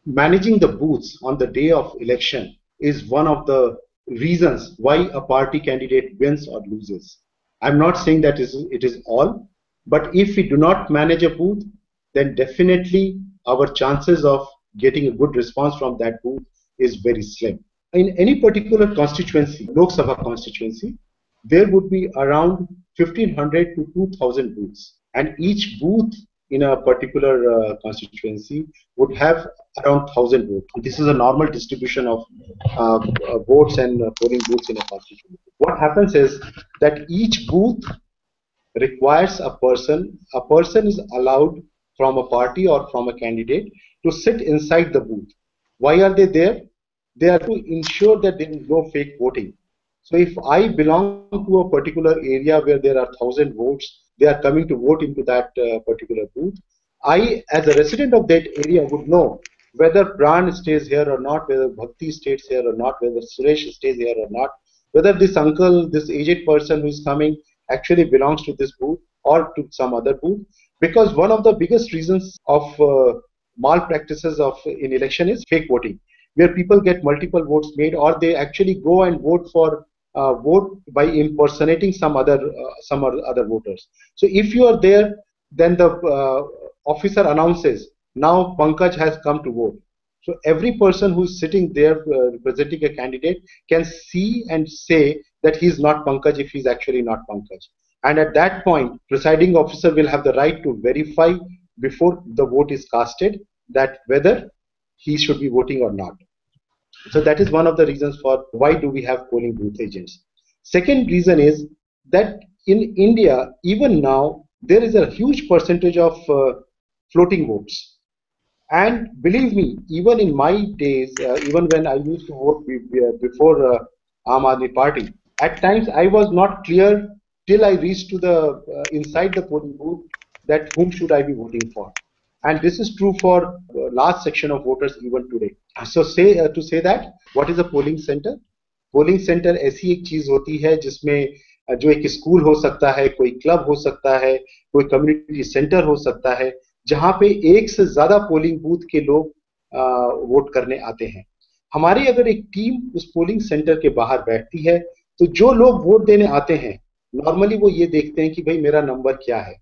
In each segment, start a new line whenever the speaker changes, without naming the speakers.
managing the booths on the day of election is one of the reasons why a party candidate wins or loses. I'm not saying that it is all, but if we do not manage a booth, then definitely our chances of getting a good response from that booth is very slim. In any particular constituency, Lok Sabha constituency, there would be around 1500 to 2000 booths, and each booth in a particular constituency would have around 1000 votes. This is a normal distribution of votes and polling booths in a constituency. What happens is that each booth requires a person. A person is allowed from a party or from a candidate to sit inside the booth. Why are they there? They are to ensure that there is no fake voting. So if I belong to a particular area where there are 1000 votes, they are coming to vote into that particular booth. I, as a resident of that area, would know whether Pran stays here or not, whether Bhakti stays here or not, whether Suresh stays here or not, whether this uncle, this aged person who is coming actually belongs to this booth or to some other booth. Because one of the biggest reasons of malpractices in election is fake voting, where people get multiple votes made, or they actually go and vote by impersonating some other voters. So if you are there, then the officer announces, now Pankaj has come to vote. So every person who is sitting there representing a candidate can see and say that he is not Pankaj if he is actually not Pankaj. And at that point, presiding officer will have the right to verify before the vote is casted that whether he should be voting or not. So that is one of the reasons for why do we have polling booth agents. Second reason is that in India, even now, there is a huge percentage of floating votes. And believe me, even in my days, even when I used to vote before Aam Aadmi Party, at times I was not clear till I reached to the inside the polling booth that whom should I be voting for. And this is true for large section of voters even today. So to say that, what is a polling center? Polling centre ऐसी एक चीज होती है जिसमें जो एक school हो सकता है, कोई क्लब हो सकता है, कोई कम्युनिटी सेंटर हो सकता है, जहां पे एक से ज्यादा पोलिंग बूथ के लोग वोट करने आते हैं. हमारी अगर एक टीम उस पोलिंग सेंटर के बाहर बैठती है तो जो लोग वोट देने आते हैं नॉर्मली वो ये देखते हैं कि भाई मेरा नंबर क्या है,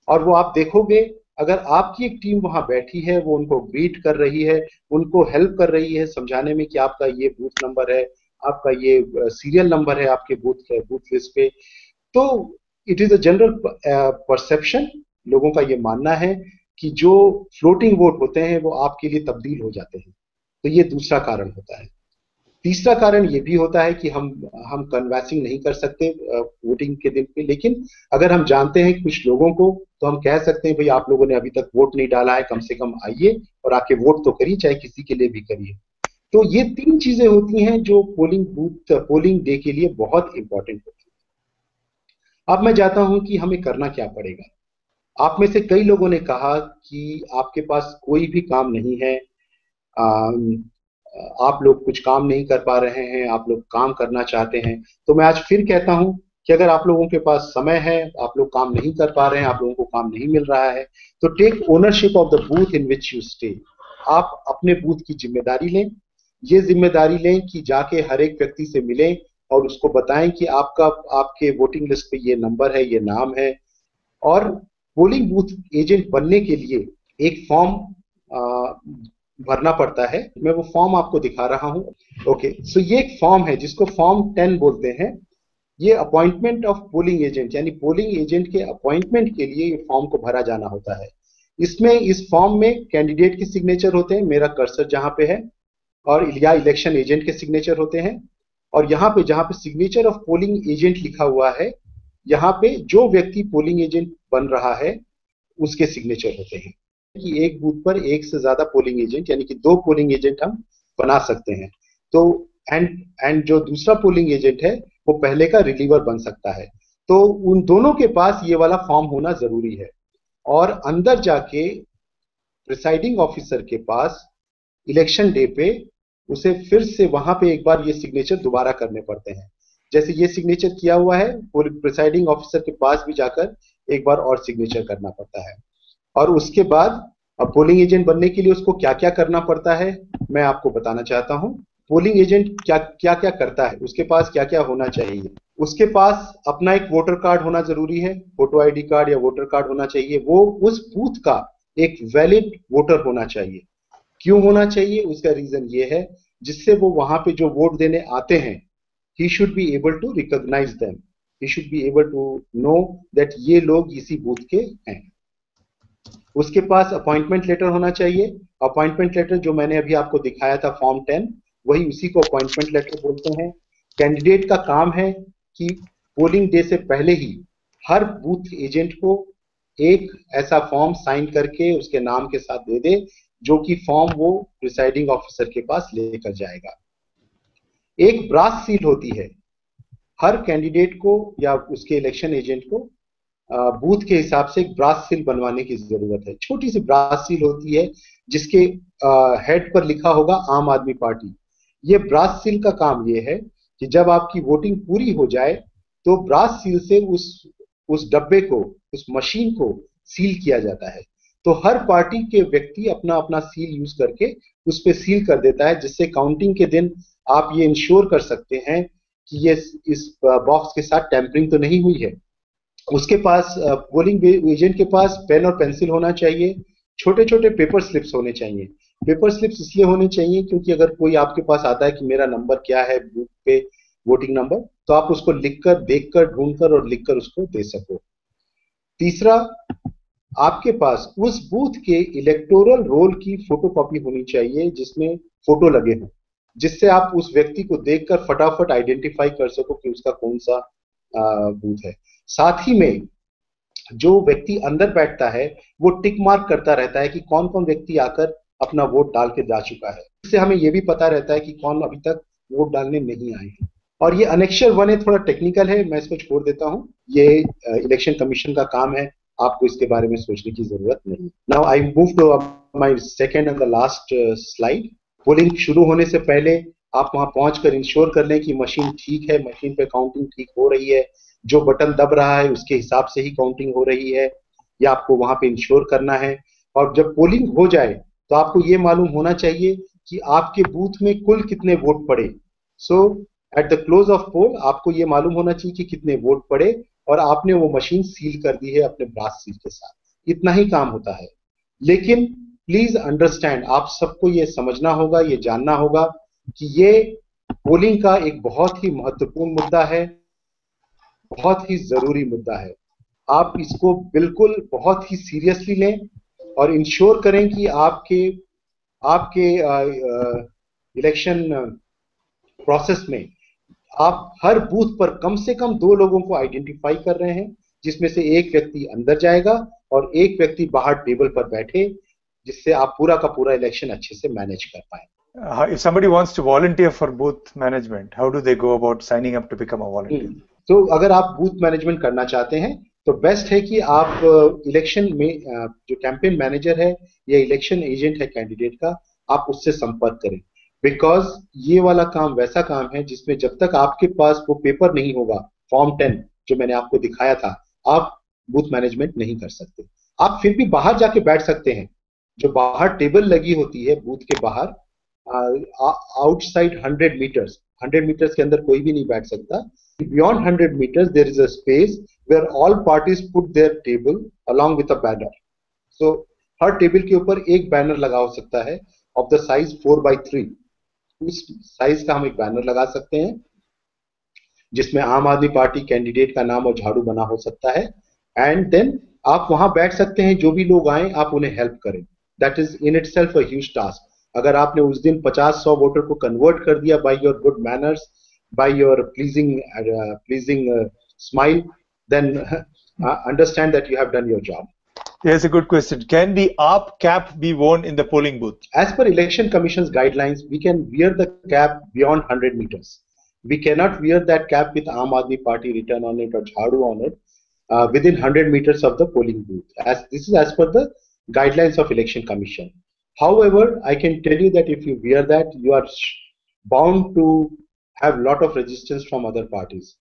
और वो आप देखोगे अगर आपकी एक टीम वहां बैठी है वो उनको ग्रीट कर रही है, उनको हेल्प कर रही है समझाने में कि आपका ये बूथ नंबर है, आपका ये सीरियल नंबर है आपके बूथ लिस्ट पे. तो it is a general perception, लोगों का ये मानना है कि जो फ्लोटिंग वोट होते हैं वो आपके लिए तब्दील हो जाते हैं. तो ये दूसरा कारण होता है. तीसरा कारण ये भी होता है कि हम कन्वेंसिंग नहीं कर सकते वोटिंग के दिन पे, लेकिन अगर हम जानते हैं कुछ लोगों को तो हम कह सकते हैं भाई आप लोगों ने अभी तक वोट नहीं डाला है, कम से कम आइए और आके वोट तो करिए, चाहे किसी के लिए भी करिए. तो ये तीन चीजें होती हैं जो पोलिंग डे के लिए बहुत इंपॉर्टेंट होती है. अब मैं चाहता हूं कि हमें करना क्या पड़ेगा. आप में से कई लोगों ने कहा कि आपके पास कोई भी काम नहीं है, आप लोग कुछ काम नहीं कर पा रहे हैं, आप लोग काम करना चाहते हैं. तो मैं आज फिर कहता हूं कि अगर आप लोगों के पास समय है, आप लोग काम नहीं कर पा रहे हैं, आप लोगों को काम नहीं मिल रहा है, तो take ownership of the booth in which you stay. आप अपने बूथ की जिम्मेदारी लें. ये जिम्मेदारी लें कि जाके हर एक व्यक्ति से मिलें और उसको बताएं कि आपके वोटिंग लिस्ट पे ये नंबर है, ये नाम है. और पोलिंग बूथ एजेंट बनने के लिए एक फॉर्म भरना पड़ता है. मैं वो फॉर्म आपको दिखा रहा हूं. ओके, सो ये एक फॉर्म है जिसको फॉर्म 10 बोलते हैं. ये अपॉइंटमेंट ऑफ पोलिंग एजेंट, यानी पोलिंग एजेंट के अपॉइंटमेंट के लिए ये फॉर्म को भरा जाना होता है. इस फॉर्म में कैंडिडेट के सिग्नेचर होते हैं, मेरा कर्सर जहां पे है, और या इलेक्शन एजेंट के सिग्नेचर होते हैं. और यहाँ पे जहां पे सिग्नेचर ऑफ पोलिंग एजेंट लिखा हुआ है, यहाँ पे जो व्यक्ति पोलिंग एजेंट बन रहा है उसके सिग्नेचर होते हैं. कि एक बूथ पर एक से ज्यादा पोलिंग एजेंट, यानी कि 2 पोलिंग एजेंट हम बना सकते हैं. तो एंड जो दूसरा पोलिंग एजेंट है वो पहले का रिलीवर बन सकता है. तो उन दोनों के पास ये वाला फॉर्म होना जरूरी है. और अंदर जाके प्रिसाइडिंग ऑफिसर के पास इलेक्शन डे पे उसे फिर से वहां पे एक बार ये सिग्नेचर दोबारा करने पड़ते हैं. जैसे ये सिग्नेचर किया हुआ है, प्रिसाइडिंग ऑफिसर के पास भी जाकर एक बार और सिग्नेचर करना पड़ता है. और उसके बाद अब पोलिंग एजेंट बनने के लिए उसको क्या क्या करना पड़ता है मैं आपको बताना चाहता हूँ। पोलिंग एजेंट क्या क्या क्या करता है, उसके पास क्या क्या होना चाहिए। उसके पास अपना एक वोटर कार्ड होना जरूरी है, फोटो आईडी कार्ड या वोटर कार्ड होना चाहिए। वो उस बूथ का एक वैलिड वोटर होना चाहिए। क्यों होना चाहिए, उसका रीजन ये है जिससे वो वहां पे जो वोट देने आते हैं, he should be able to recognize them, he should be able to know that ये लोग इसी बूथ के हैं। उसके पास अपॉइंटमेंट लेटर होना चाहिए। अपॉइंटमेंट लेटर जो मैंने अभी आपको दिखाया था फॉर्म 10, वही उसी को अपॉइंटमेंट लेटर बोलते हैं। कैंडिडेट का काम है कि पोलिंग डे से पहले ही हर बूथ एजेंट को एक ऐसा फॉर्म साइन करके उसके नाम के साथ दे दे, जो कि फॉर्म वो प्रिसाइडिंग ऑफिसर के पास लेकर जाएगा। एक ब्रास सील होती है, हर कैंडिडेट को या उसके इलेक्शन एजेंट को बूथ के हिसाब से एक ब्रास सील बनवाने की जरूरत है। छोटी सी ब्रास सील होती है जिसके हेड पर लिखा होगा आम आदमी पार्टी। ये ब्रास सील का काम ये है कि जब आपकी वोटिंग पूरी हो जाए तो ब्रास सील से उस डब्बे को, उस मशीन को सील किया जाता है। तो हर पार्टी के व्यक्ति अपना अपना सील यूज करके उस पर सील कर देता है, जिससे काउंटिंग के दिन आप ये इंश्योर कर सकते हैं कि ये इस बॉक्स के साथ टैंपरिंग तो नहीं हुई है। उसके पास पोलिंग एजेंट के पास पेन और पेंसिल होना चाहिए। छोटे छोटे पेपर स्लिप्स होने चाहिए। पेपर स्लिप्स इसलिए होने चाहिए क्योंकि अगर कोई आपके पास आता है कि मेरा नंबर क्या है बूथ पे, वोटिंग नंबर, तो आप उसको लिखकर, देखकर, ढूंढकर और लिखकर उसको दे सको। तीसरा, आपके पास उस बूथ के इलेक्टोरल रोल की फोटोकॉपी होनी चाहिए जिसमें फोटो लगे हों, जिससे आप उस व्यक्ति को देखकर फटाफट आइडेंटिफाई कर सको कि उसका कौन सा बूथ है। साथ ही में जो व्यक्ति अंदर बैठता है वो टिक मार्क करता रहता है कि कौन कौन व्यक्ति आकर अपना वोट डाल के जा चुका है। इससे हमें यह भी पता रहता है कि कौन अभी तक वोट डालने नहीं आए हैं। और ये अनेक्शर 1 है, थोड़ा टेक्निकल है, मैं इसको छोड़ देता हूं। ये इलेक्शन कमीशन का काम है, आपको इसके बारे में सोचने की जरूरत नहीं। Now I move to my second and the last slide. Polling शुरू होने से पहले आप वहां पहुंचकर इंश्योर कर लें कि मशीन ठीक है, मशीन पे काउंटिंग ठीक हो रही है, जो बटन दब रहा है उसके हिसाब से ही काउंटिंग हो रही है, या आपको वहां पे इंश्योर करना है। और जब पोलिंग हो जाए तो आपको ये मालूम होना चाहिए कि आपके बूथ में कुल कितने वोट पड़े। सो एट द क्लोज ऑफ पोल आपको ये मालूम होना चाहिए कि कितने वोट पड़े और आपने वो मशीन सील कर दी है अपने ब्रास सील के साथ। इतना ही काम होता है। लेकिन प्लीज अंडरस्टैंड, आप सबको ये समझना होगा, ये जानना होगा कि ये पोलिंग का एक बहुत ही महत्वपूर्ण मुद्दा है, बहुत ही जरूरी मुद्दा है। आप इसको बिल्कुल बहुत ही सीरियसली लें और इंश्योर करें कि आपके आपके इलेक्शन प्रोसेस में आप हर बूथ पर कम से कम 2 लोगों को आइडेंटिफाई कर रहे हैं, जिसमें से एक व्यक्ति अंदर जाएगा और एक व्यक्ति बाहर टेबल पर बैठे, जिससे आप पूरा का पूरा इलेक्शन अच्छे से मैनेज कर पाए।
If somebody wants to volunteer for booth management, how do they go about signing up to become a volunteer?
तो अगर आप बूथ मैनेजमेंट करना चाहते हैं तो बेस्ट है कि आप इलेक्शन में जो कैंपेन मैनेजर है या इलेक्शन एजेंट है कैंडिडेट का, आप उससे संपर्क करें। बिकॉज ये वाला काम वैसा काम है जिसमें जब तक आपके पास वो पेपर नहीं होगा, फॉर्म 10 जो मैंने आपको दिखाया था, आप बूथ मैनेजमेंट नहीं कर सकते। आप फिर भी बाहर जाके बैठ सकते हैं। जो बाहर टेबल लगी होती है बूथ के बाहर, आउटसाइड 100 मीटर्स के अंदर कोई भी नहीं बैठ सकता। Beyond 100 metres there is a space where all parties put their table along with a banner. So हर टेबल के ऊपर एक बैनर लगा हो सकता है ऑफ द साइज 4x3। उस साइज का हम एक बैनर लगा सकते हैं जिसमें आम आदमी पार्टी कैंडिडेट का नाम और झाड़ू बना हो सकता है। एंड देन आप वहां बैठ सकते हैं, जो भी लोग आए आप उन्हें हेल्प करें। That is in itself a huge task. अगर आपने उस दिन 50-100 वोटर को कन्वर्ट कर दिया by your good manners, by your pleasing smile, then understand that you have done your job.
Here's a good question. Can the AAP cap be worn in the polling booth?
As per Election Commission's guidelines, we can wear the cap beyond 100 meters. We cannot wear that cap with Aam Aadmi Party written on it or Jhadu on it within 100 meters of the polling booth. This is as per the guidelines of Election Commission. However, I can tell you that if you wear that, you are bound to have lot of resistance from other parties.